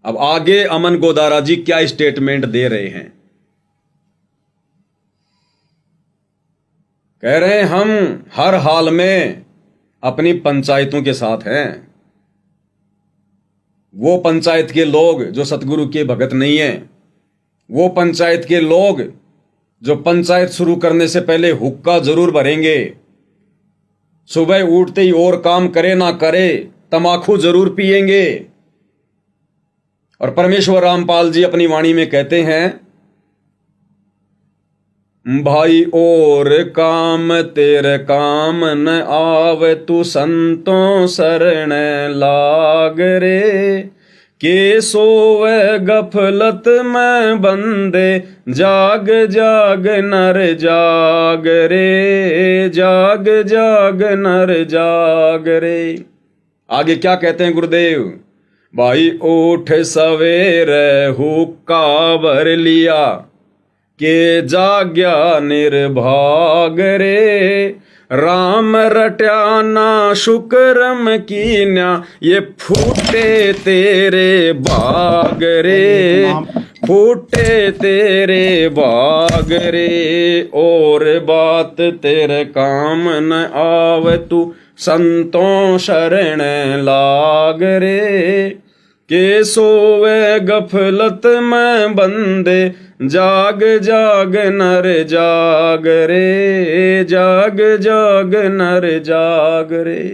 अब आगे अमन गोदारा जी क्या स्टेटमेंट दे रहे हैं। कह रहे हैं हम हर हाल में अपनी पंचायतों के साथ हैं। वो पंचायत के लोग जो सतगुरु के भगत नहीं है, वो पंचायत के लोग जो पंचायत शुरू करने से पहले हुक्का जरूर भरेंगे, सुबह उठते ही और काम करे ना करे तमाकू जरूर पिएंगे। और परमेश्वर रामपाल जी अपनी वाणी में कहते हैं, भाई और काम तेरे काम न आवे, तू संतों शरण लाग रे। के सोवे गफलत में बंदे, जाग जाग नर जाग रे, जाग जाग नर जाग रे। आगे क्या कहते हैं गुरुदेव, भाई उठ सवेरे हुक्का भर लिया, के जाग्या निर्भाग रे। राम रट्याना शुक्रम कीन्या, ये फूटे तेरे बाग रे, फूटे तेरे बाग रे। और बात तेरे काम न आवे, तू संतों शरण लाग रे। के सोवे गफलत में बंदे, जाग जाग नर जाग रे, जाग जाग नर जाग रे।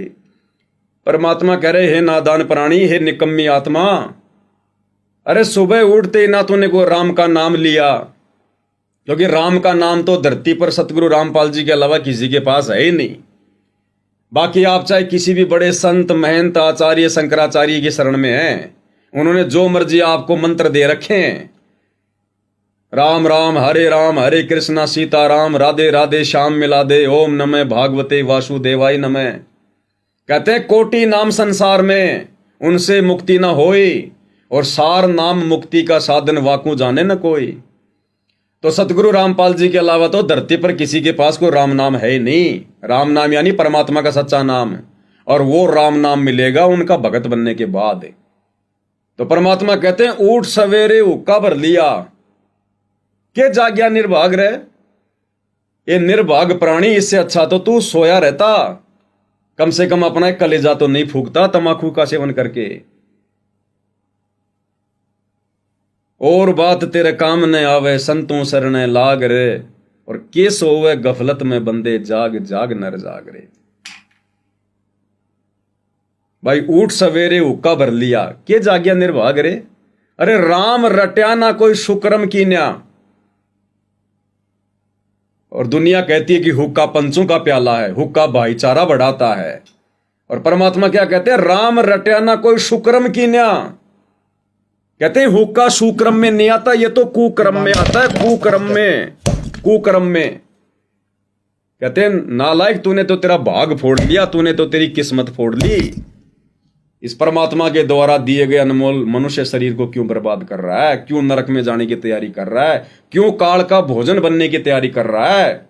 परमात्मा कह रहे, हे नादान प्राणी, हे निकम्मी आत्मा, अरे सुबह उठते ना तूने को राम का नाम लिया, क्योंकि राम का नाम तो धरती पर सतगुरु रामपाल जी के अलावा किसी के पास है ही नहीं। बाकी आप चाहे किसी भी बड़े संत महंत आचार्य शंकराचार्य की शरण में हैं, उन्होंने जो मर्जी आपको मंत्र दे रखे हैं, राम राम हरे कृष्णा सीता राम, राधे राधे श्याम मिला दे, ओम नमः भागवते वासुदेवाय नमः। कहते हैं कोटि नाम संसार में उनसे मुक्ति न होई, और सार नाम मुक्ति का साधन वाकू जाने न कोई। तो सतगुरु रामपाल जी के अलावा तो धरती पर किसी के पास कोई राम नाम है ही नहीं। राम नाम यानी परमात्मा का सच्चा नाम, और वो राम नाम मिलेगा उनका भगत बनने के बाद। तो परमात्मा कहते हैं ऊठ सवेरे हुक्का भर लिया, के जाग्या निर्भाग रहे। ये निर्भाग प्राणी, इससे अच्छा तो तू सोया रहता, कम से कम अपना एक कलेजा तो नहीं फूकता तमाकू का सेवन करके। और बात तेरे काम न आवे, संतों शरण लाग रे। और के सोवे गफलत में बंदे, जाग जाग नर जाग रे। भाई उठ सवेरे हुक्का भर लिया, के जाग्या निर्भाग रे। अरे राम रट्या ना कोई शुक्रम कीन्या। और दुनिया कहती है कि हुक्का पंचों का प्याला है, हुक्का भाईचारा बढ़ाता है। और परमात्मा क्या कहते हैं, राम रट्या ना कोई शुक्रम कीन्या। कहते हैं हुक्का सुक्रम में नहीं आता, ये तो कुक्रम में आता है, कुक्रम में, कुक्रम में। कहते हैं नालायक, तूने तो तेरा भाग फोड़ लिया, तूने तो तेरी किस्मत फोड़ ली। इस परमात्मा के द्वारा दिए गए अनमोल मनुष्य शरीर को क्यों बर्बाद कर रहा है, क्यों नरक में जाने की तैयारी कर रहा है, क्यों काल का भोजन बनने की तैयारी कर रहा है।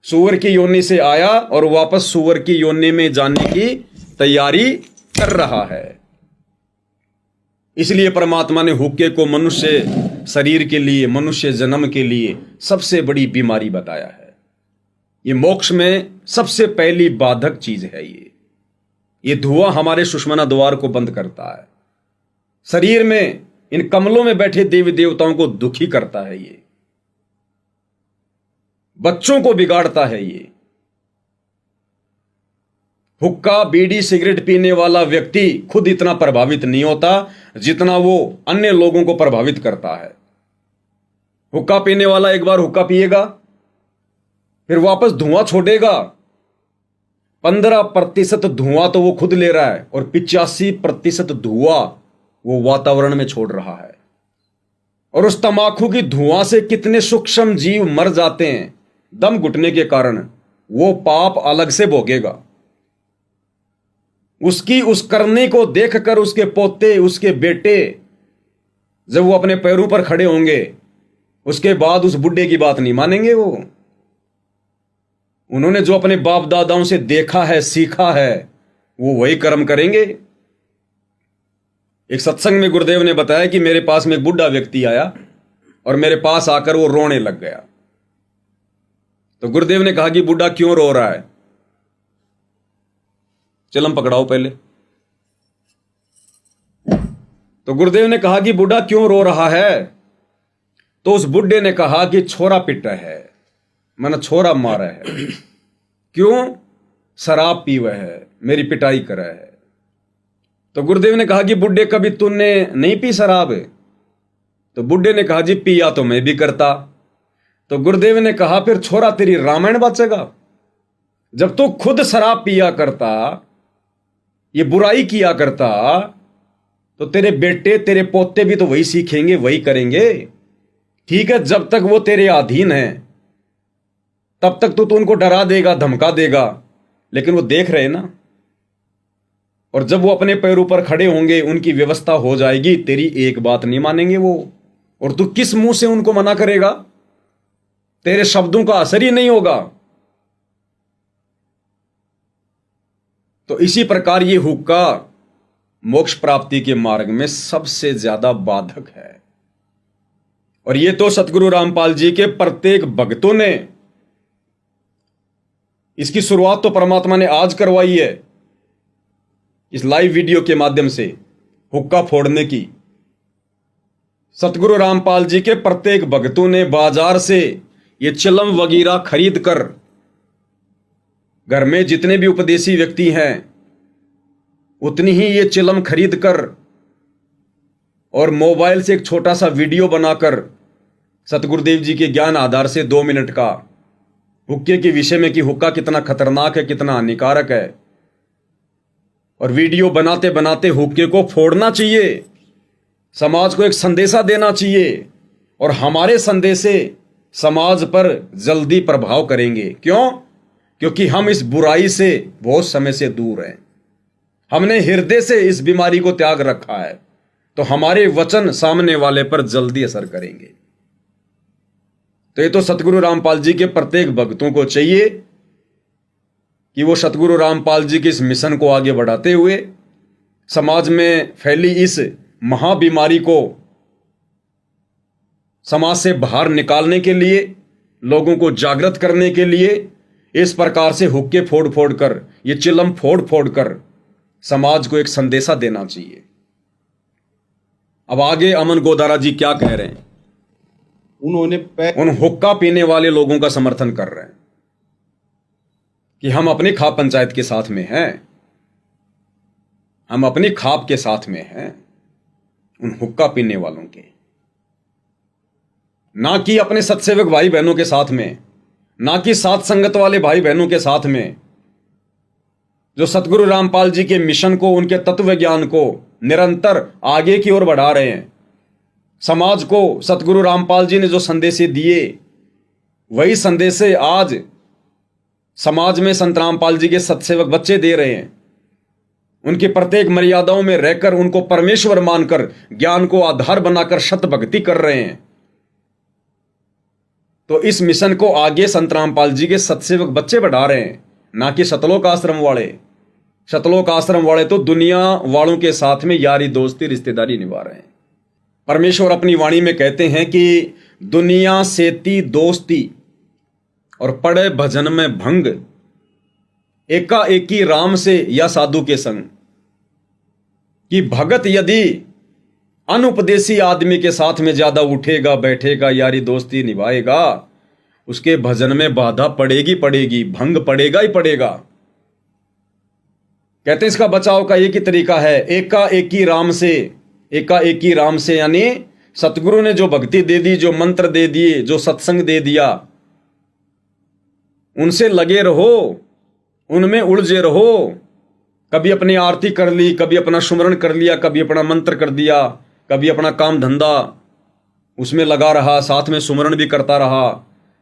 सूअर की योनि से आया और वापस सूअर की योनि में जाने की तैयारी कर रहा है। इसलिए परमात्मा ने हुक्के को मनुष्य शरीर के लिए, मनुष्य जन्म के लिए सबसे बड़ी बीमारी बताया है। ये मोक्ष में सबसे पहली बाधक चीज है। ये धुआं हमारे सुषमना द्वार को बंद करता है, शरीर में इन कमलों में बैठे देवी देवताओं को दुखी करता है, ये बच्चों को बिगाड़ता है। ये हुक्का बीड़ी सिगरेट पीने वाला व्यक्ति खुद इतना प्रभावित नहीं होता जितना वो अन्य लोगों को प्रभावित करता है। हुक्का पीने वाला एक बार हुक्का पिएगा, फिर वापस धुआं छोड़ेगा। 15% धुआं तो वो खुद ले रहा है, और 85% धुआं वो वातावरण में छोड़ रहा है। और उस तमाकू की धुआं से कितने सूक्ष्म जीव मर जाते हैं दम घुटने के कारण, वो पाप अलग से भोगेगा। उसकी उस करने को देखकर उसके पोते, उसके बेटे, जब वो अपने पैरों पर खड़े होंगे, उसके बाद उस बुढ़े की बात नहीं मानेंगे। वो उन्होंने जो अपने बाप दादाओं से देखा है, सीखा है, वो वही कर्म करेंगे। एक सत्संग में गुरुदेव ने बताया कि मेरे पास में एक बुढ़ा व्यक्ति आया और मेरे पास आकर वो रोने लग गया। तो गुरुदेव ने कहा कि बुढ़ा क्यों रो रहा है? चिलम पकड़ाओ पहले। तो गुरुदेव ने कहा कि बुढ़ा क्यों रो रहा है? तो उस बुढ़े ने कहा कि छोरा पिटा है, मैंने छोरा मारा है। क्यों? शराब पीवा है, मेरी पिटाई करा है। तो गुरुदेव ने कहा कि बुढ़े कभी तूने नहीं पी शराब? तो बुढ़े ने कहा जी पिया तो मैं भी करता। तो गुरुदेव ने कहा फिर छोरा तेरी रामायण बचेगा? जब तू खुद शराब पिया करता, ये बुराई किया करता, तो तेरे बेटे तेरे पोते भी तो वही सीखेंगे, वही करेंगे। ठीक है, जब तक वो तेरे अधीन है तब तक तो तू उनको डरा देगा, धमका देगा, लेकिन वो देख रहे ना। और जब वो अपने पैरों पर खड़े होंगे, उनकी व्यवस्था हो जाएगी, तेरी एक बात नहीं मानेंगे वो। और तू किस मुंह से उनको मना करेगा? तेरे शब्दों का असर ही नहीं होगा। तो इसी प्रकार ये हुक्का मोक्ष प्राप्ति के मार्ग में सबसे ज्यादा बाधक है। और ये तो सतगुरु रामपाल जी के प्रत्येक भक्तों ने, इसकी शुरुआत तो परमात्मा ने आज करवाई है इस लाइव वीडियो के माध्यम से, हुक्का फोड़ने की। सतगुरु रामपाल जी के प्रत्येक भक्तों ने बाजार से ये चिलम वगैरह खरीद कर, घर में जितने भी उपदेशी व्यक्ति हैं उतनी ही ये चिलम खरीद कर और मोबाइल से एक छोटा सा वीडियो बनाकर सतगुरुदेव जी के ज्ञान आधार से 2 मिनट का हुक्के के विषय में कि हुक्का कितना खतरनाक है, कितना हानिकारक है, और वीडियो बनाते बनाते हुक्के को फोड़ना चाहिए, समाज को एक संदेशा देना चाहिए। और हमारे संदेशे समाज पर जल्दी प्रभाव करेंगे। क्यों? क्योंकि हम इस बुराई से बहुत समय से दूर हैं। हमने हृदय से इस बीमारी को त्याग रखा है, तो हमारे वचन सामने वाले पर जल्दी असर करेंगे। तो ये तो सतगुरु रामपाल जी के प्रत्येक भक्तों को चाहिए कि वो सतगुरु रामपाल जी के इस मिशन को आगे बढ़ाते हुए समाज में फैली इस महाबीमारी को समाज से बाहर निकालने के लिए, लोगों को जागृत करने के लिए इस प्रकार से हुक्के फोड़ फोड़ कर, ये चिलम फोड़ फोड़ कर समाज को एक संदेशा देना चाहिए। अब आगे अमन गोदारा जी क्या कह रहे हैं? उन्होंने उन हुक्का पीने वाले लोगों का समर्थन कर रहे हैं कि हम अपनी खाप पंचायत के साथ में हैं, हम अपनी खाप के साथ में हैं उन हुक्का पीने वालों के, ना कि अपने सत्सेवक भाई बहनों के साथ में, ना कि साथ संगत वाले भाई बहनों के साथ में, जो सतगुरु रामपाल जी के मिशन को, उनके तत्व ज्ञान को निरंतर आगे की ओर बढ़ा रहे हैं। समाज को सतगुरु रामपाल जी ने जो संदेशे दिए, वही संदेशे आज समाज में संत रामपाल जी के सत्सेवक बच्चे दे रहे हैं। उनकी प्रत्येक मर्यादाओं में रहकर, उनको परमेश्वर मानकर, ज्ञान को आधार बनाकर शत भक्ति कर रहे हैं। तो इस मिशन को आगे संत रामपाल जी के सत्सेवक बच्चे बढ़ा रहे हैं, ना कि सतलोक आश्रम वाले। सतलोक आश्रम वाले तो दुनिया वालों के साथ में यारी दोस्ती रिश्तेदारी निभा रहे हैं। परमेश्वर अपनी वाणी में कहते हैं कि दुनिया सेती दोस्ती और पड़े भजन में भंग, एकाएकी राम से या साधु के संग। कि भगत यदि अनुपदेशी आदमी के साथ में ज्यादा उठेगा बैठेगा, यारी दोस्ती निभाएगा, उसके भजन में बाधा पड़ेगी पड़ेगी, भंग पड़ेगा ही पड़ेगा। कहते हैं इसका बचाव का एक ही तरीका है, एकाएकी राम से। एकाएकी राम से यानी सतगुरु ने जो भक्ति दे दी, जो मंत्र दे दिए, जो सत्संग दे दिया, उनसे लगे रहो, उनमें उलझे रहो। कभी अपनी आरती कर ली, कभी अपना सुमरण कर लिया, कभी अपना मंत्र कर दिया, कभी अपना काम धंधा उसमें लगा रहा, साथ में सुमरण भी करता रहा,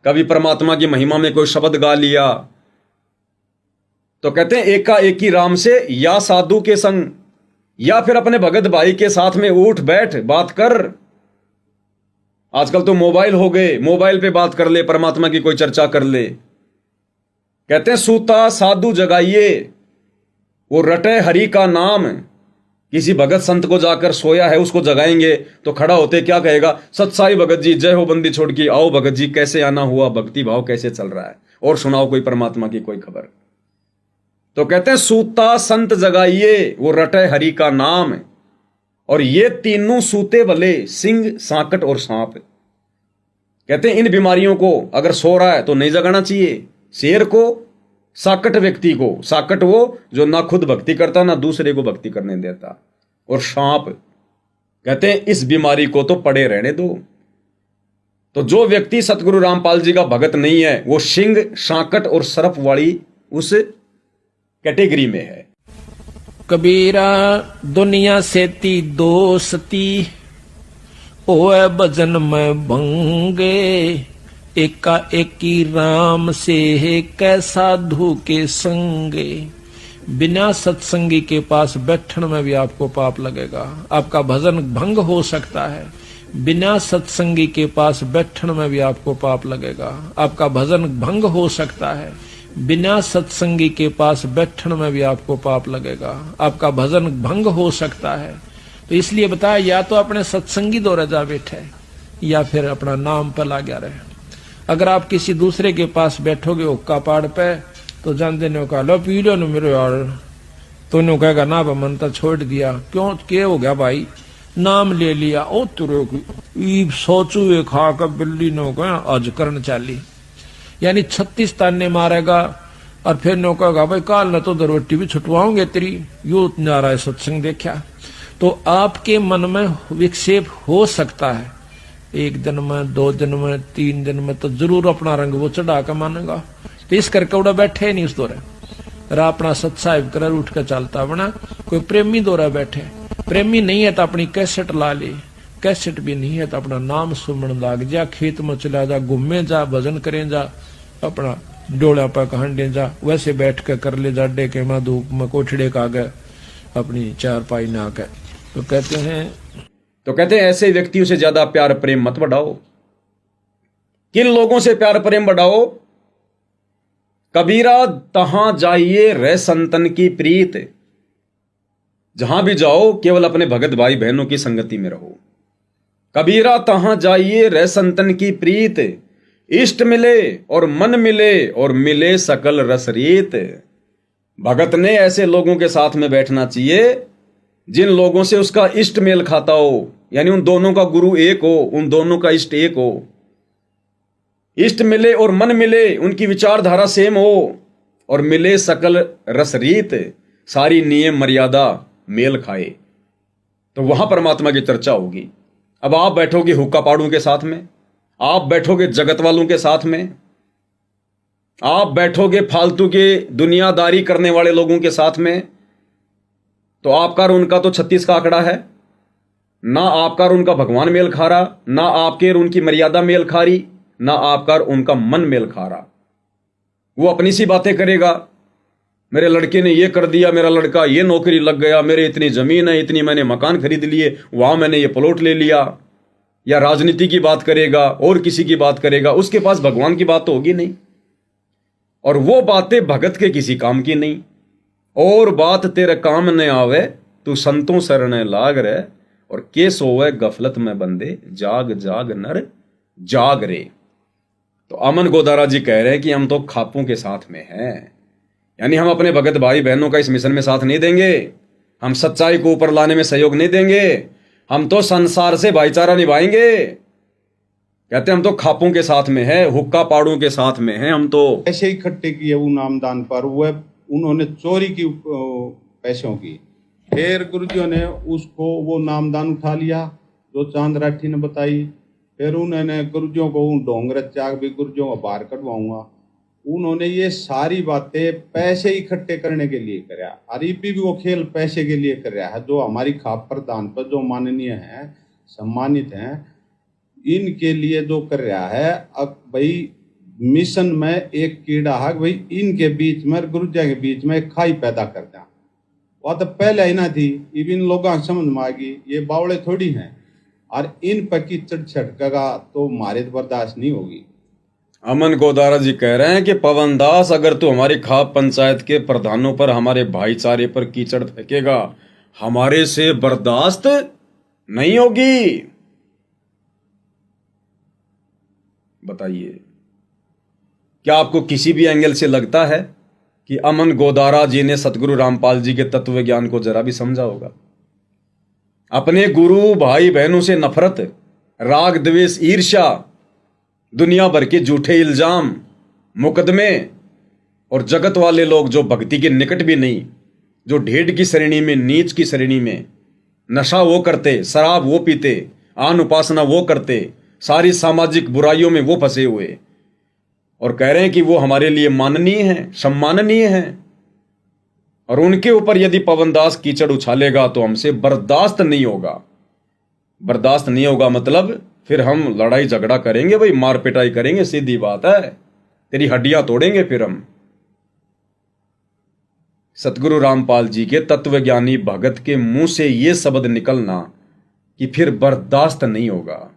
कभी परमात्मा की महिमा में कोई शब्द गा लिया। तो कहते हैं एकाएकी राम से या साधु के संग, या फिर अपने भगत भाई के साथ में उठ बैठ बात कर। आजकल तो मोबाइल हो गए, मोबाइल पे बात कर ले, परमात्मा की कोई चर्चा कर ले। कहते हैं सूता साधु जगाइए, वो रटे हरि का नाम, किसी भगत संत को जाकर सोया है उसको जगाएंगे तो खड़ा होते क्या कहेगा, सत्साई भगत जी, जय हो बंदी छोड़ की, आओ भगत जी, कैसे आना हुआ, भक्ति भाव कैसे चल रहा है, और सुनाओ कोई परमात्मा की कोई खबर। तो कहते हैं सूता संत जगाइए, वो रटे हरि का नाम। और ये तीनों सूते भले, सिंह, सांकट और सांप। कहते हैं इन बीमारियों को अगर सो रहा है तो नहीं जगाना चाहिए। शेर को, साकट व्यक्ति को, साकट वो जो ना खुद भक्ति करता ना दूसरे को भक्ति करने देता, और सांप, कहते हैं इस बीमारी को तो पड़े रहने दो। तो जो व्यक्ति सतगुरु रामपाल जी का भगत नहीं है वो सिंह, सांकट और सर्प वाली उस कैटेगरी में है। कबीरा दुनिया सेती दोस्ती, ओए भजन में भंगे, एका एकी राम से है कै साधु के संगे। बिना सत्संगी के पास बैठने में भी आपको पाप लगेगा, आपका भजन भंग हो सकता है। बिना सत्संगी के पास बैठने में भी आपको पाप लगेगा, आपका भजन भंग हो सकता है। बिना सत्संगी के पास बैठने में भी आपको पाप लगेगा, आपका भजन भंग हो सकता है। तो इसलिए बताया, या तो अपने सत्संगी दौरे जा बैठे या फिर अपना नाम पर ला गया रहे। अगर आप किसी दूसरे के पास बैठोगे हुक्का पाड़ पे तो जानते ने कहा, लो पी लो मेरे यार, तो नो कहेगा ना मन तो छोड़ दिया, क्यों क्या हो गया भाई, नाम ले लिया, ओ तुरे सोचू खा कर बिल्ली नो कहा आज करन चाली, यानी 36 ताने मारेगा। और फिर नो कहेगा भाई काल न तो दरवट्टी भी छुटवाओगे तेरी, यू नारा है सत्संग देखा। तो आपके मन में विक्षेप हो सकता है, 1 दिन में, 2 दिन में, 3 दिन में, तो जरूर अपना रंग वो चढ़ा कर मानेगा। तो इस करके उड़ा बैठे नहीं उस दौरे, अपना सत्साहिब कर उठ कर चलता बना। कोई प्रेमी दौरा बैठे, प्रेमी नहीं है तो अपनी कैसेट ला ले, कैसेट भी नहीं है तो अपना नाम सुमन लाग जा, खेत में चला जा, घूमे जा, भजन करें जा, अपना डोला पर कहंडे जा, वैसे बैठ कर कर ले जा, डेके में धूप में कोठड़े का गए अपनी चारपाई ना के। तो कहते हैं ऐसे व्यक्तियों से ज्यादा प्यार प्रेम मत बढ़ाओ। किन लोगों से प्यार प्रेम बढ़ाओ? कबीरा तहां जाइए रह संतन की प्रीत, जहां भी जाओ केवल अपने भगत भाई बहनों की संगति में रहो। कबीरा तहां जाइए रह संतन की प्रीत, इष्ट मिले और मन मिले और मिले सकल रसरीत। भगत ने ऐसे लोगों के साथ में बैठना चाहिए जिन लोगों से उसका इष्ट मेल खाता हो, यानी उन दोनों का गुरु एक हो, उन दोनों का इष्ट एक हो। इष्ट मिले और मन मिले, उनकी विचारधारा सेम हो, और मिले सकल रसरीत, सारी नियम मर्यादा मेल खाए, तो वहां परमात्मा की चर्चा होगी। अब आप बैठोगे हुक्का पाड़ों के साथ में, आप बैठोगे जगत वालों के साथ में, आप बैठोगे फालतू के दुनियादारी करने वाले लोगों के साथ में, तो आपका और उनका तो 36 का आंकड़ा है। ना आपका और उनका भगवान मेल खा रहा, ना आपके और उनकी मर्यादा मेल खा रही, ना आपका और उनका मन मेल खा रहा। वो अपनी सी बातें करेगा, मेरे लड़के ने ये कर दिया, मेरा लड़का ये नौकरी लग गया, मेरे इतनी जमीन है, इतनी मैंने मकान खरीद लिए, वहां मैंने ये प्लॉट ले लिया। या राजनीति की बात करेगा और किसी की बात करेगा, उसके पास भगवान की बात तो होगी नहीं, और वो बातें भगत के किसी काम की नहीं। और बात तेरे काम न आवे, तू संतों शरण लाग रहे, और के सोवे गफलत में बंदे, जाग जाग नर जाग रे। तो अमन गोदारा जी कह रहे हैं कि हम तो खापों के साथ में हैं, यानी हम अपने भगत भाई बहनों का इस मिशन में साथ नहीं देंगे, हम सच्चाई को ऊपर लाने में सहयोग नहीं देंगे, हम तो संसार से भाईचारा निभाएंगे। कहते हैं हम तो खापों के साथ में है, हुक्का पाड़ों के साथ में है। हम तो ऐसे ही इकट्ठे किए वो नामदान पर, वो उन्होंने चोरी की पैसों की, फिर गुरुजियों ने उसको वो नामदान उठा लिया जो चांद राठी ने बताई। फिर उन्होंने गुरुजियों को ढोंगर चाक भी गुरुजियों को बाहर कटवाऊंगा। उन्होंने ये सारी बातें पैसे इकट्ठे करने के लिए कराया, और भी वो खेल पैसे के लिए कर रहा है। जो हमारी खाप प्रधान पर जो माननीय हैं, सम्मानित हैं, इनके लिए जो कर रहा है। अब भाई मिशन में एक कीड़ा है भाई, इनके बीच में गुरुजी के बीच में एक खाई पैदा कर दिया। वह तो पहले ही ना थी, इन लोगों को समझ में आ गई ये बावड़े थोड़ी हैं, और इन पर कीचड़ छटकेगा तो हमारे बर्दाश्त नहीं होगी। अमन गोदारा जी कह रहे हैं कि पवन दास, अगर तू हमारी खाप पंचायत के प्रधानों पर, हमारे भाईचारे पर कीचड़ फेंकेगा, हमारे से बर्दाश्त नहीं होगी। बताइए, क्या आपको किसी भी एंगल से लगता है कि अमन गोदारा जी ने सतगुरु रामपाल जी के तत्व ज्ञान को जरा भी समझा होगा? अपने गुरु भाई बहनों से नफरत, राग द्वेष, ईर्ष्या, दुनिया भर के झूठे इल्जाम, मुकदमे, और जगत वाले लोग जो भक्ति के निकट भी नहीं, जो ढेड की श्रेणी में, नीच की श्रेणी में, नशा वो करते, शराब वो पीते, आन उपासना वो करते, सारी सामाजिक बुराइयों में वो फंसे हुए, और कह रहे हैं कि वो हमारे लिए माननीय हैं, सम्माननीय हैं, और उनके ऊपर यदि पवनदास कीचड़ उछालेगा तो हमसे बर्दाश्त नहीं होगा। बर्दाश्त नहीं होगा मतलब फिर हम लड़ाई झगड़ा करेंगे भाई, मार पिटाई करेंगे, सीधी बात है, तेरी हड्डियां तोड़ेंगे फिर हम। सतगुरु रामपाल जी के तत्वज्ञानी भगत के मुंह से यह शब्द निकलना कि फिर बर्दाश्त नहीं होगा।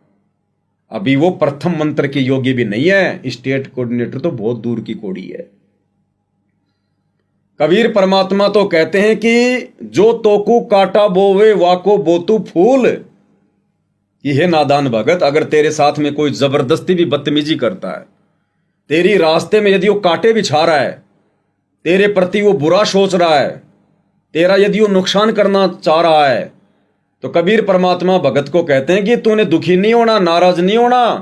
अभी वो प्रथम मंत्र के योगी भी नहीं है, स्टेट कोऑर्डिनेटर तो बहुत दूर की कोड़ी है। कबीर परमात्मा तो कहते हैं कि जो तोकू काटा बोवे वाको बोतू फूल। कि हे नादान भगत, अगर तेरे साथ में कोई जबरदस्ती भी बदतमीजी करता है, तेरी रास्ते में यदि वो कांटे बिछा रहा है, तेरे प्रति वो बुरा सोच रहा है, तेरा यदि वो नुकसान करना चाह रहा है, तो कबीर परमात्मा भगत को कहते हैं कि तूने दुखी नहीं होना, नाराज नहीं होना,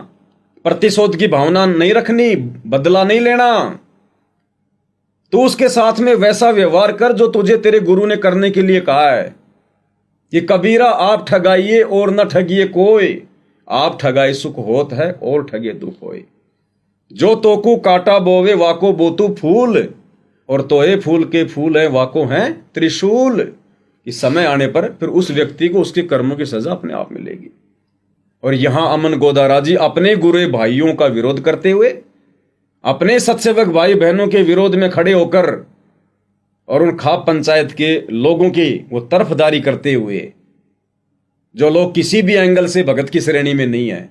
प्रतिशोध की भावना नहीं रखनी, बदला नहीं लेना। तू उसके साथ में वैसा व्यवहार कर जो तुझे तेरे गुरु ने करने के लिए कहा है कि कबीरा आप ठगाइए और न ठगिए कोई, आप ठगाए सुख होत है और ठगे दुख होए। जो तोकू काटा बोवे वाको बोतू फूल, और तोए फूल के फूल है वाको हैं त्रिशूल। कि समय आने पर फिर उस व्यक्ति को उसके कर्मों की सजा अपने आप मिलेगी। और यहां अमन गोदारा जी अपने गुरु भाइयों का विरोध करते हुए, अपने सत्सेवक भाई बहनों के विरोध में खड़े होकर और उन खाप पंचायत के लोगों की वो तरफदारी करते हुए, जो लोग किसी भी एंगल से भगत की श्रेणी में नहीं है,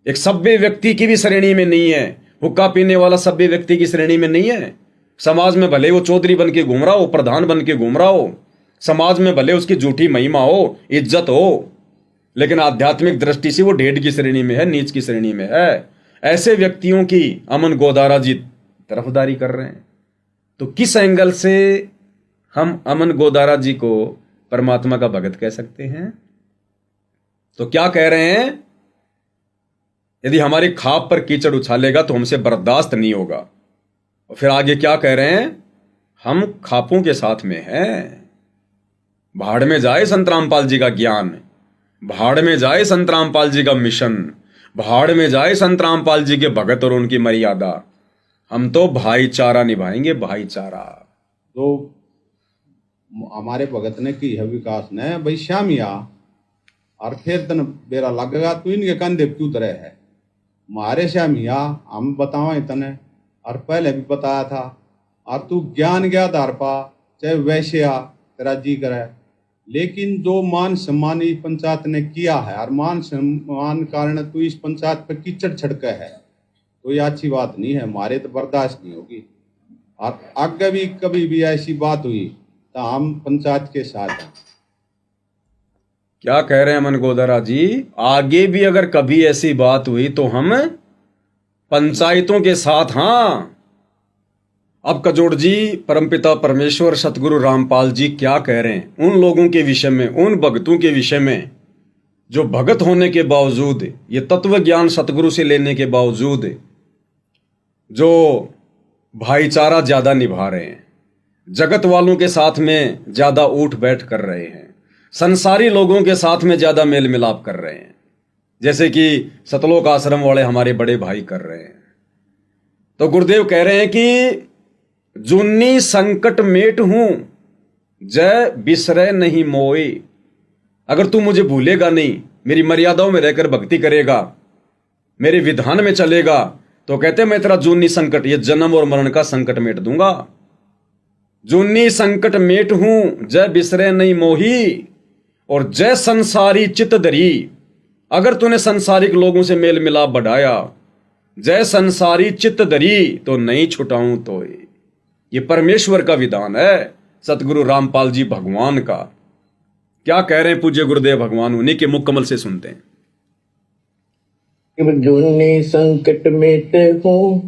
एक सभ्य व्यक्ति की भी श्रेणी में नहीं है, हुक्का पीने वाला सभ्य व्यक्ति की श्रेणी में नहीं है, समाज में भले वो चौधरी बन के घूम रहा हो, प्रधान बन के घूम रहा हो, समाज में भले उसकी झूठी महिमा हो, इज्जत हो, लेकिन आध्यात्मिक दृष्टि से वो ढेड की श्रेणी में है, नीच की श्रेणी में है, ऐसे व्यक्तियों की अमन गोदारा जी तरफदारी कर रहे हैं। तो किस एंगल से हम अमन गोदारा जी को परमात्मा का भगत कह सकते हैं? तो क्या कह रहे हैं? यदि हमारी खाप पर कीचड़ उछालेगा तो हमसे बर्दाश्त नहीं होगा। और फिर आगे क्या कह रहे हैं? हम खापों के साथ में हैं। भाड़ में जाए संत रामपाल जी का ज्ञान, भाड़ में जाए संत रामपाल जी का मिशन, भाड़ में जाए संत रामपाल जी के भगत और उनकी मर्यादा। हम तो भाईचारा निभाएंगे, भाईचारा। तो हमारे भगत ने की है विकास ने भाई श्यामिया, और फिर तन बेरा लगेगा तू इनके कंधे क्यों तरह है मारे श्यामिया, हम बतावा तने और पहले भी बताया था। और तू ज्ञान के आधार पा चाहे वैसे आ तेरा जी करे, लेकिन जो मान सम्मान इस पंचायत ने किया है और मान सम्मान कारण तू इस पंचायत पर कीचड़ छिड़के है, तो ये अच्छी बात नहीं है, हमारे तो बर्दाश्त नहीं होगी। और आगे भी कभी भी ऐसी बात हुई तो हम पंचायत के साथ हैं। क्या कह रहे हैं अमन गोदारा जी? आगे भी अगर कभी ऐसी बात हुई तो हम पंचायतों के साथ। हां, अब कजोड़ जी परमपिता परमेश्वर सतगुरु रामपाल जी क्या कह रहे हैं उन लोगों के विषय में, उन भक्तों के विषय में जो भगत होने के बावजूद, ये तत्व ज्ञान सतगुरु से लेने के बावजूद जो भाईचारा ज्यादा निभा रहे हैं, जगत वालों के साथ में ज्यादा उठ बैठ कर रहे हैं, संसारी लोगों के साथ में ज्यादा मेल मिलाप कर रहे हैं, जैसे कि सतलोक आश्रम वाले हमारे बड़े भाई कर रहे हैं। तो गुरुदेव कह रहे हैं कि जुन्नी संकट मेट हूं जय बिसरे नहीं मोए। अगर तू मुझे भूलेगा नहीं, मेरी मर्यादाओं में रहकर भक्ति करेगा, मेरे विधान में चलेगा, तो कहते मैं तेरा जुन्नी संकट, ये जन्म और मरण का संकट मेट दूंगा। जुन्नी संकट मेट हूं जय बिसरे नहीं मोही, और जय संसारी चित धरी। अगर तूने संसारिक लोगों से मेल मिलाप बढ़ाया, जय संसारी चित धरी, तो नहीं छुटाऊं तो। ये परमेश्वर का विधान है, सतगुरु रामपाल जी भगवान का। क्या कह रहे हैं पूज्य गुरुदेव भगवान, उन्हीं के मुख कमल से सुनते हैं। जूनी संकट मिटे हो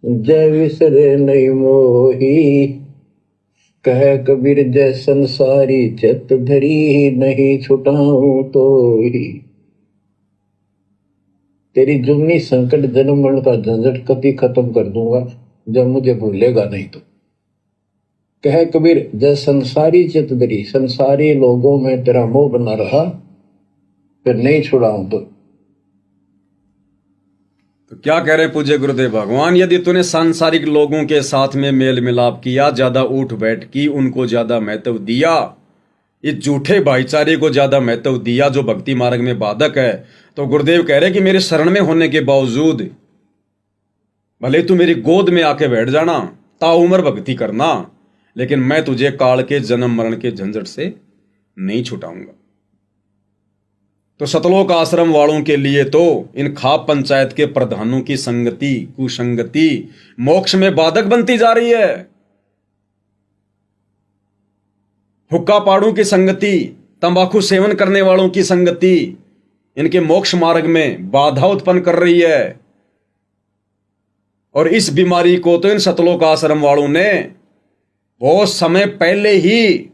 जय विसरे नहीं मोही, कह कबीर जय संसारी चित धरी, नहीं छुटाऊं तो ही। तेरी जुम्नी संकट जन्म मरण का झंझट कभी खत्म कर दूंगा जब मुझे भूलेगा नहीं तो। कह कबीर जय संसारी चित धरी, संसारी लोगों में तेरा मोह बना रहा, फिर नहीं छुड़ाऊं तो क्या कह रहे हैं पूज्य गुरुदेव भगवान, यदि तूने सांसारिक लोगों के साथ में मेल मिलाप किया, ज्यादा उठ बैठ की, उनको ज्यादा महत्व दिया, इस झूठे भाईचारे को ज्यादा महत्व दिया जो भक्ति मार्ग में बाधक है, तो गुरुदेव कह रहे कि मेरे शरण में होने के बावजूद भले तू मेरी गोद में आके बैठ जाना, ताउम्र भक्ति करना, लेकिन मैं तुझे काल के जन्म मरण के झंझट से नहीं छुटाऊंगा। तो सतलोक आश्रम वालों के लिए तो इन खाप पंचायत के प्रधानों की संगति, कुसंगति मोक्ष में बाधक बनती जा रही है। हुक्का पाड़ों की संगति, तंबाकू सेवन करने वालों की संगति इनके मोक्ष मार्ग में बाधा उत्पन्न कर रही है। और इस बीमारी को तो इन सतलोक आश्रम वालों ने बहुत समय पहले ही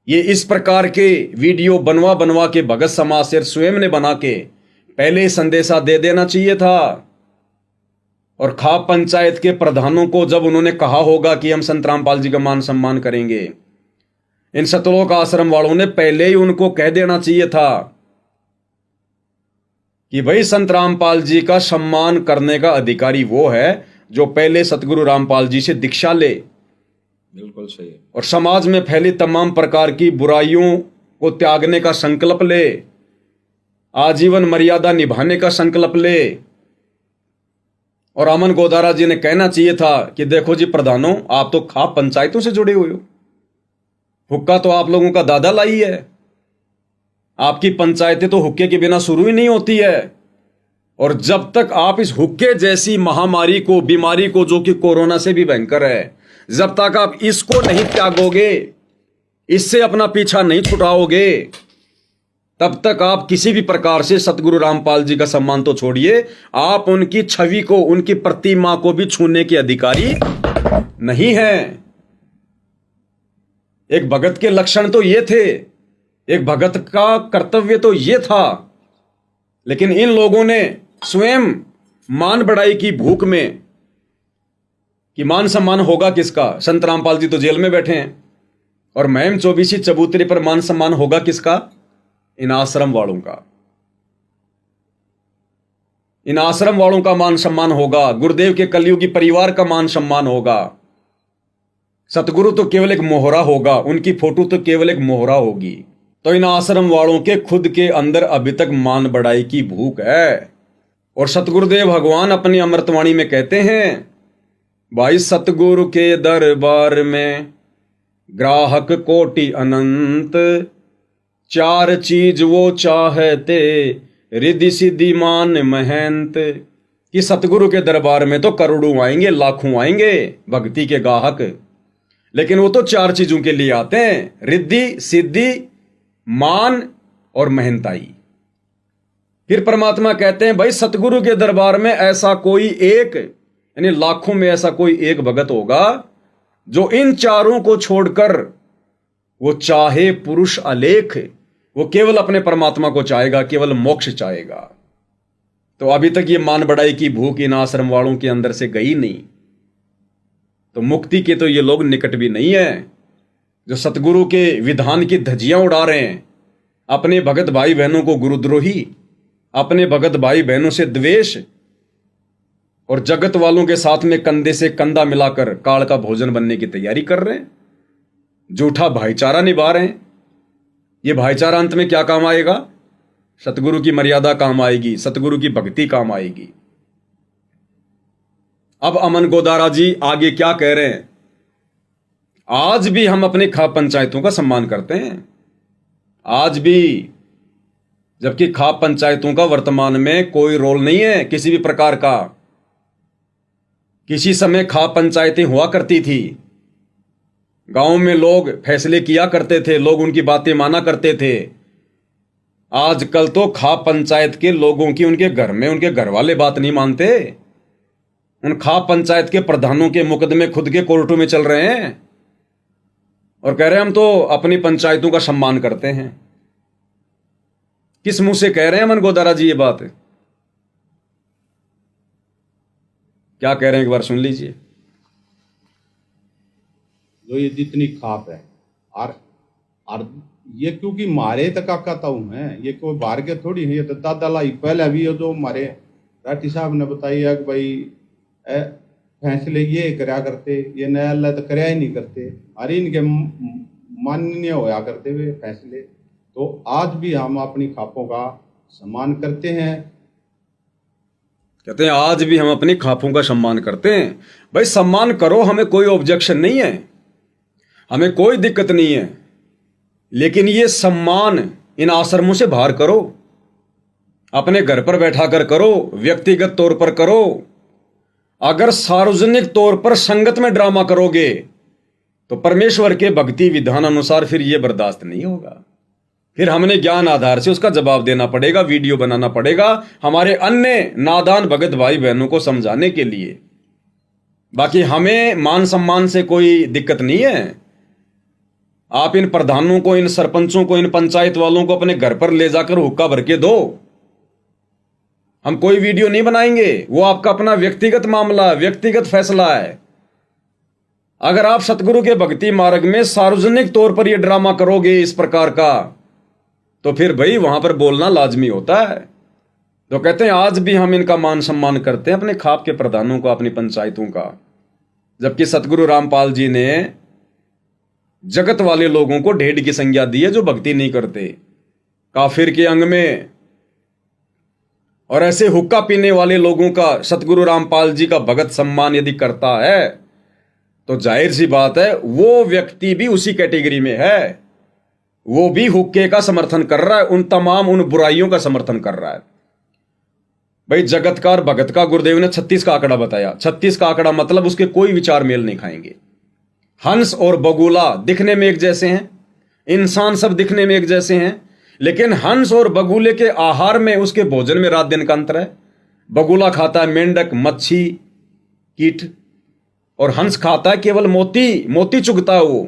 ये इस प्रकार के वीडियो बनवा बनवा के भगत समाज से स्वयं ने बना के पहले संदेशा दे देना चाहिए था। और खाप पंचायत के प्रधानों को जब उन्होंने कहा होगा कि हम संत रामपाल जी का मान सम्मान करेंगे, इन सतलोक आश्रम वालों ने पहले ही उनको कह देना चाहिए था कि भाई संत रामपाल जी का सम्मान करने का अधिकारी वो है जो पहले सतगुरु रामपाल जी से दीक्षा ले। बिल्कुल सही है। और समाज में फैली तमाम प्रकार की बुराइयों को त्यागने का संकल्प ले, आजीवन मर्यादा निभाने का संकल्प ले। और अमन गोदारा जी ने कहना चाहिए था कि देखो जी प्रधानों, आप तो खाप पंचायतों से जुड़े हुए हो, हुक्का तो आप लोगों का दादा लाई है, आपकी पंचायतें तो हुक्के के बिना शुरू ही नहीं होती है। और जब तक आप इस हुक्के जैसी महामारी को, बीमारी को, जो कि कोरोना से भी भयंकर है, जब तक आप इसको नहीं त्यागोगे, इससे अपना पीछा नहीं छुटाओगे, तब तक आप किसी भी प्रकार से सतगुरु रामपाल जी का सम्मान तो छोड़िए, आप उनकी छवि को, उनकी प्रतिमा को भी छूने के अधिकारी नहीं हैं। एक भगत के लक्षण तो ये थे, एक भगत का कर्तव्य तो ये था, लेकिन इन लोगों ने स्वयं मान बढ़ाई की भूख में कि मान सम्मान होगा किसका, संत रामपाल जी तो जेल में बैठे हैं, और महम चौबीसी चबूतरे पर मान सम्मान होगा किसका, इन आश्रम वालों का। इन आश्रम वालों का मान सम्मान होगा, गुरुदेव के कलयुगी परिवार का मान सम्मान होगा। सतगुरु तो केवल एक मोहरा होगा, उनकी फोटो तो केवल एक मोहरा होगी। तो इन आश्रम वालों के खुद के अंदर अभी तक मान बढ़ाई की भूख है। और सतगुरुदेव भगवान अपनी अमृतवाणी में कहते हैं, भाई सतगुरु के दरबार में ग्राहक कोटि अनंत, चार चीज वो चाहते रिद्धि सिद्धि मान महंत। कि सतगुरु के दरबार में तो करोड़ों आएंगे, लाखों आएंगे भक्ति के गाहक, लेकिन वो तो चार चीजों के लिए आते हैं, रिद्धि सिद्धि मान और महंताई। फिर परमात्मा कहते हैं भाई सतगुरु के दरबार में ऐसा कोई एक, यानी लाखों में ऐसा कोई एक भगत होगा जो इन चारों को छोड़कर वो चाहे पुरुष अलेख, वो केवल अपने परमात्मा को चाहेगा, केवल मोक्ष चाहेगा। तो अभी तक ये मान बढ़ाई की भूख इन आश्रम वालों के अंदर से गई नहीं, तो मुक्ति के तो ये लोग निकट भी नहीं है। जो सतगुरु के विधान की धज्जियां उड़ा रहे हैं, अपने भगत भाई बहनों को गुरुद्रोही, अपने भगत भाई बहनों से द्वेष, और जगत वालों के साथ में कंधे से कंधा मिलाकर काल का भोजन बनने की तैयारी कर रहे हैं, झूठा भाईचारा निभा रहे हैं। ये भाईचारा अंत में क्या काम आएगा? सतगुरु की मर्यादा काम आएगी, सतगुरु की भक्ति काम आएगी। अब अमन गोदारा जी आगे क्या कह रहे हैं? आज भी हम अपने खाप पंचायतों का सम्मान करते हैं, आज भी, जबकि खाप पंचायतों का वर्तमान में कोई रोल नहीं है किसी भी प्रकार का। किसी समय खाप पंचायतें हुआ करती थी, गांव में लोग फैसले किया करते थे, लोग उनकी बातें माना करते थे। आजकल तो खाप पंचायत के लोगों की उनके घर में उनके घर वाले बात नहीं मानते। उन खाप पंचायत के प्रधानों के मुकदमे खुद के कोर्टों में चल रहे हैं और कह रहे हैं हम तो अपनी पंचायतों का सम्मान करते हैं। किस मुंह से कह रहे हैं अमन गोदारा जी ये बात? क्या कह रहे हैं एक बार सुन लीजिए। जो ये जितनी खाप है और ये क्योंकि मारे तक कहता हूं मैं, ये कोई बाहर के थोड़ी है, ये तो दादा लाई पहले भी ये जो हमारे राठी साहब ने बताया कि भाई फैसले ये करा करते, ये न्यायालय तो कराया ही नहीं करते, अरे इनके माननीय होया करते हुए फैसले। तो आज भी हम अपनी खापों का सम्मान करते हैं। कहते हैं आज भी हम अपनी खापों का सम्मान करते हैं। भाई सम्मान करो, हमें कोई ऑब्जेक्शन नहीं है, हमें कोई दिक्कत नहीं है, लेकिन ये सम्मान इन आश्रमों से बाहर करो, अपने घर पर बैठा कर करो, व्यक्तिगत तौर पर करो। अगर सार्वजनिक तौर पर संगत में ड्रामा करोगे तो परमेश्वर के भक्ति विधान अनुसार फिर यह बर्दाश्त नहीं होगा। फिर हमने ज्ञान आधार से उसका जवाब देना पड़ेगा, वीडियो बनाना पड़ेगा हमारे अन्य नादान भगत भाई बहनों को समझाने के लिए। बाकी हमें मान सम्मान से कोई दिक्कत नहीं है। आप इन प्रधानों को, इन सरपंचों को, इन पंचायत वालों को अपने घर पर ले जाकर हुक्का भर के दो, हम कोई वीडियो नहीं बनाएंगे। वो आपका अपना व्यक्तिगत मामला, व्यक्तिगत फैसला है। अगर आप सतगुरु के भक्ति मार्ग में सार्वजनिक तौर पर यह ड्रामा करोगे इस प्रकार का, तो फिर भाई वहां पर बोलना लाजमी होता है। तो कहते हैं आज भी हम इनका मान सम्मान करते हैं, अपने खाप के प्रधानों का, अपनी पंचायतों का। जबकि सतगुरु रामपाल जी ने जगत वाले लोगों को ढेड़ की संज्ञा दी है जो भक्ति नहीं करते, काफिर के अंग में। और ऐसे हुक्का पीने वाले लोगों का सतगुरु रामपाल जी का भगत सम्मान यदि करता है तो जाहिर सी बात है वो व्यक्ति भी उसी कैटेगरी में है। वो भी हुक्के का समर्थन कर रहा है, उन तमाम उन बुराइयों का समर्थन कर रहा है। भाई जगतकार भगत का गुरुदेव ने 36 का आंकड़ा बताया। 36 का आंकड़ा मतलब उसके कोई विचार मेल नहीं खाएंगे। हंस और बगुला दिखने में एक जैसे हैं, इंसान सब दिखने में एक जैसे हैं, लेकिन हंस और बगुले के आहार में, उसके भोजन में रात दिन का अंतर है। बगुला खाता है मेंढक, मच्छी, कीट, और हंस खाता है केवल मोती चुगता है। वो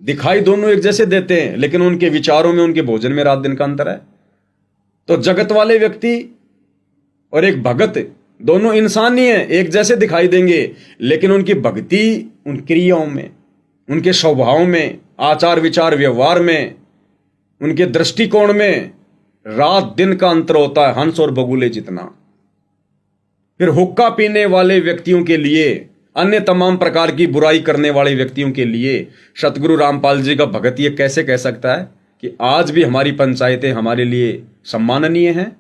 दिखाई दोनों एक जैसे देते हैं, लेकिन उनके विचारों में, उनके भोजन में रात दिन का अंतर है। तो जगत वाले व्यक्ति और एक भगत दोनों इंसान ही हैं, एक जैसे दिखाई देंगे, लेकिन उनकी भक्ति उन क्रियाओं में, उनके स्वभाव में, आचार विचार व्यवहार में, उनके दृष्टिकोण में रात दिन का अंतर होता है, हंस और बगुले जितना। फिर हुक्का पीने वाले व्यक्तियों के लिए, अन्य तमाम प्रकार की बुराई करने वाले व्यक्तियों के लिए सतगुरु रामपाल जी का भगत ये कैसे कह सकता है कि आज भी हमारी पंचायतें हमारे लिए सम्माननीय हैं?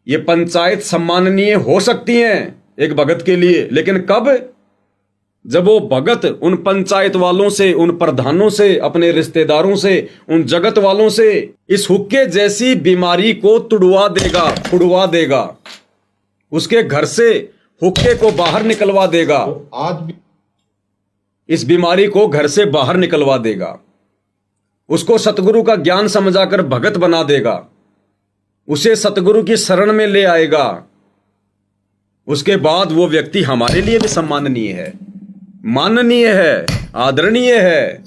ये पंचायत सम्माननीय हो सकती हैं एक भगत के लिए, लेकिन कब? जब वो भगत उन पंचायत वालों से, उन प्रधानों से, अपने रिश्तेदारों से, उन जगत वालों से इस हुक्के जैसी बीमारी को छुड़वा देगा, उसके घर से हुक्के को बाहर निकलवा देगा। तो आज भी इस बीमारी को घर से बाहर निकलवा देगा, उसको सतगुरु का ज्ञान समझाकर भगत बना देगा, उसे सतगुरु की शरण में ले आएगा। उसके बाद वो व्यक्ति हमारे लिए भी सम्माननीय है, माननीय है, आदरणीय है।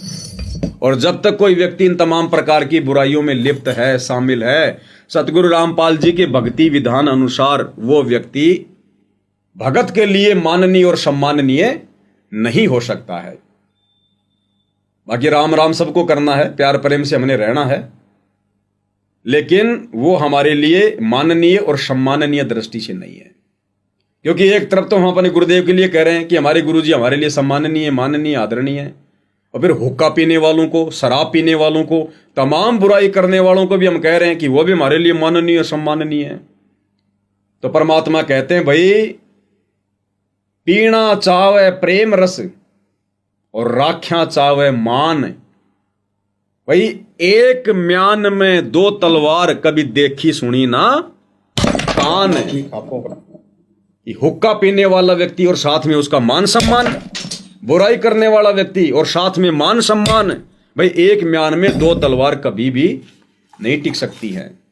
और जब तक कोई व्यक्ति इन तमाम प्रकार की बुराइयों में लिप्त है, शामिल है, सतगुरु रामपाल जी के भक्ति विधान अनुसार वो व्यक्ति भगत के लिए माननीय और सम्माननीय नहीं हो सकता है। बाकी राम राम सबको करना है, प्यार प्रेम से हमने रहना है, लेकिन वो हमारे लिए माननीय और सम्माननीय दृष्टि से नहीं है। क्योंकि एक तरफ तो हम अपने गुरुदेव के लिए कह रहे हैं कि हमारे गुरुजी हमारे लिए सम्माननीय, माननीय, आदरणीय है, और फिर हुक्का पीने वालों को, शराब पीने वालों को, तमाम बुराई करने वालों को भी हम कह रहे हैं कि वो भी हमारे लिए माननीय और सम्माननीय है। तो परमात्मा कहते हैं भाई पीना चावे प्रेम रस और राख्या चावे मान। भाई एक म्यान में दो तलवार कभी देखी सुनी ना कान। खापों का हुक्का पीने वाला व्यक्ति और साथ में उसका मान सम्मान, बुराई करने वाला व्यक्ति और साथ में मान सम्मान, भाई एक म्यान में दो तलवार कभी भी नहीं टिक सकती है।